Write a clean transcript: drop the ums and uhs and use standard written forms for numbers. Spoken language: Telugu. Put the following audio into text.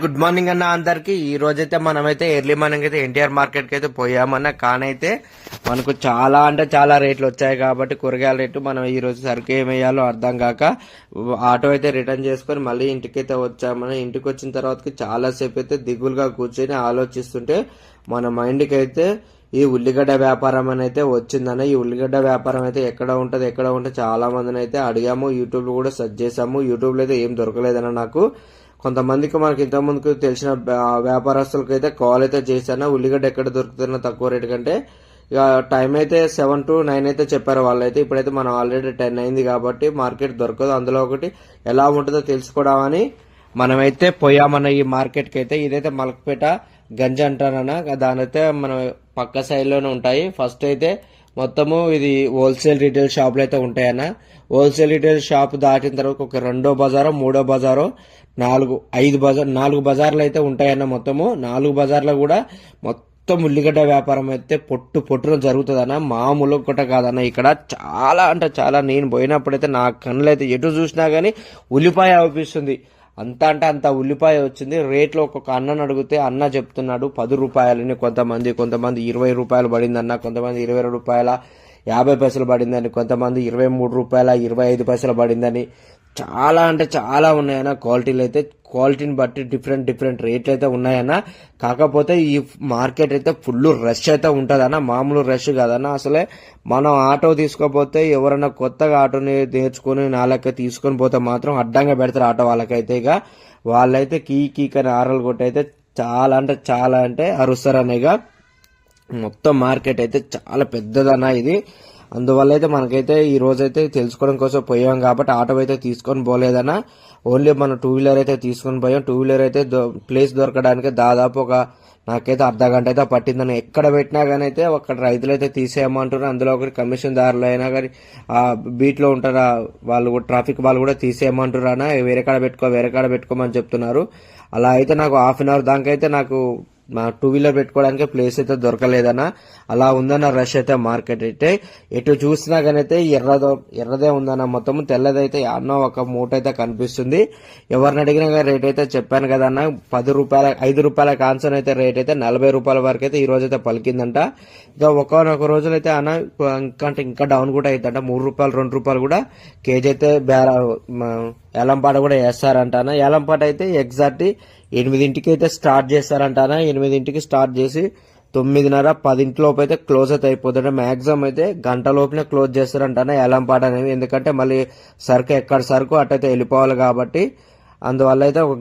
గుడ్ మార్నింగ్ అన్న అందరికి. ఈ రోజైతే మనమైతే ఎర్లీ మార్నింగ్ అయితే ఎన్టీఆర్ మార్కెట్ కి అయితే పోయామన్న. కానైతే మనకు చాలా అంటే చాలా రేట్లు వచ్చాయి కాబట్టి కూరగాయల రేటు మనం ఈ రోజు సరుకు ఏమేయాలో అర్థం కాక ఆటో అయితే రిటర్న్ చేసుకుని మళ్ళీ ఇంటికైతే వచ్చామన్న. ఇంటికి వచ్చిన తర్వాత చాలా సేపు అయితే దిగులుగా కూర్చొని ఆలోచిస్తుంటే మన మైండ్కి అయితే ఈ ఉల్లిగడ్డ వ్యాపారం అని అయితే వచ్చిందన్న. ఈ ఉల్లిగడ్డ వ్యాపారం అయితే ఎక్కడ ఉంటది చాలా మందిని అయితే అడిగాము, యూట్యూబ్ లో కూడా సెర్చ్ చేసాము. యూట్యూబ్ లో అయితే ఏం దొరకలేదన్న. నాకు కొంతమందికి మనకి ఇంతకుముందుకు తెలిసిన వ్యాపారస్తులకు అయితే కాల్ అయితే చేశాను, ఉల్లిగడ్డ ఎక్కడ దొరుకుతున్నా తక్కువ రేటు కంటే. ఇక టైం అయితే 7 to 9 అయితే చెప్పారు వాళ్ళైతే. ఇప్పుడైతే మనం ఆల్రెడీ 10 అయింది కాబట్టి మార్కెట్ దొరకదు. అందులో ఒకటి ఎలా ఉంటుందో తెలుసుకోవడామని మనమైతే పోయామన్న ఈ మార్కెట్ కి అయితే. ఇదైతే మలక్పేట గంజ అంటారన్న. దాని అయితే మన పక్క సైడ్ లోనే ఉంటాయి. ఫస్ట్ అయితే మొత్తము ఇది హోల్సేల్ రీటైల్ షాపులు అయితే ఉంటాయన్న. హోల్సేల్ రీటైల్ షాప్ దాటిన తర్వాత ఒక రెండో బజారో మూడో బజారో 4 బజార్లు అయితే ఉంటాయన్న. మొత్తము 4 బజార్లో కూడా మొత్తం ఉల్లిగడ్డ వ్యాపారం అయితే పొట్టున జరుగుతుందన్న. మామూలు ఒకట కాదన్న. ఇక్కడ చాలా అంటే చాలా, నేను పోయినప్పుడైతే నా కన్నులు అయితే ఎటు చూసినా గానీ ఉల్లిపాయ అనిపిస్తుంది. అంత అంటే అంత ఉల్లిపాయ వచ్చింది. రేట్లో ఒక్కొక్క అన్నను అడిగితే అన్న చెప్తున్నాడు 10 రూపాయలని, కొంతమంది 20 రూపాయలు పడిందన్న, కొంతమంది 20 రూపాయల 50 పైసలు పడిందని, కొంతమంది 23 రూపాయల 25 పైసలు పడిందని. చాలా అంటే చాలా ఉన్నాయన్న. క్వాలిటీలు అయితే క్వాలిటీని బట్టి డిఫరెంట్ రేట్లు అయితే ఉన్నాయన్న. కాకపోతే ఈ మార్కెట్ అయితే ఫుల్ రష్ అయితే ఉంటదన్న. మామూలు రష్ కాదన్న. అసలే మనం ఆటో తీసుకోపోతే ఎవరన్నా కొత్తగా ఆటోని నేర్చుకుని నాలెక్క తీసుకొని పోతే మాత్రం అడ్డంగా పెడతారు ఆటో వాళ్ళకైతే. ఇక వాళ్ళైతే కీకని ఆరలు కొట్టి అయితే చాలా అంటే అరుస్తారన్న. ఇక మొత్తం మార్కెట్ అయితే చాలా పెద్దదన్న ఇది. అందువల్ల అయితే మనకైతే ఈ రోజైతే తెలుసుకోవడం కోసం పోయాం కాబట్టి ఆటో అయితే తీసుకొని పోలేదన్న. ఓన్లీ మన 2 వీలర్ అయితే తీసుకొని పోయాం. 2 వీలర్ అయితే ప్లేస్ దొరకడానికి దాదాపు నాకైతే అర్ధ గంట అయితే పట్టిందని. ఎక్కడ పెట్టినా కానీ అయితే అక్కడ రైతులు అయితే తీసేయమంటున్నారు. అందులో ఒకటి కమిషన్ దారులు అయినా కానీ ఆ బీట్ లో ఉంటారు వాళ్ళు కూడా, ట్రాఫిక్ వాళ్ళు కూడా తీసేయమంటున్నారు అన్న. వేరే కాడ పెట్టుకోమని చెప్తున్నారు. అలా అయితే నాకు హాఫ్ అన్ అవర్ దానికైతే నాకు 2 వీలర్ పెట్టుకోవడానికి ప్లేస్ అయితే దొరకలేదన్న. అలా ఉందన్న రష్ అయితే మార్కెట్ అయితే. ఎటు చూసినా కానీ అయితే ఎర్రదే ఉందన్న. మొత్తం తెల్లదైతే అన్న ఒక మూట అయితే కనిపిస్తుంది. ఎవరిని అడిగినా రేట్ అయితే చెప్పాను కదన్న. 5 రూపాయల కాన్సన్ అయితే రేట్ అయితే 40 రూపాయల వరకు అయితే ఈ రోజు అయితే పలికిందంట. ఇక ఒకనొక రోజులైతే అన్న ఇంకా డౌన్ కూడా అవుతుంట. 3 రూపాయలు 2 రూపాయలు కూడా కేజీ అయితే ఏలంపాట కూడా వేస్తారంట అన్న. ఏలంపాట అయితే ఎగ్జాక్ట్ 8ంటికి అయితే స్టార్ట్ చేస్తారంట అన్న. 8ంటికి స్టార్ట్ చేసి 9:30 10 లోపు అయితే క్లోజ్ అయితే అయిపోతుంది. మాక్సిమం అయితే గంట లోపునే క్లోజ్ చేస్తారంట అన్న ఏలంపాట అనేవి. ఎందుకంటే మళ్ళీ ఎక్కడ సరుకు అట్టయితే వెళ్ళిపోవాలి కాబట్టి అందువల్ల అయితే ఒక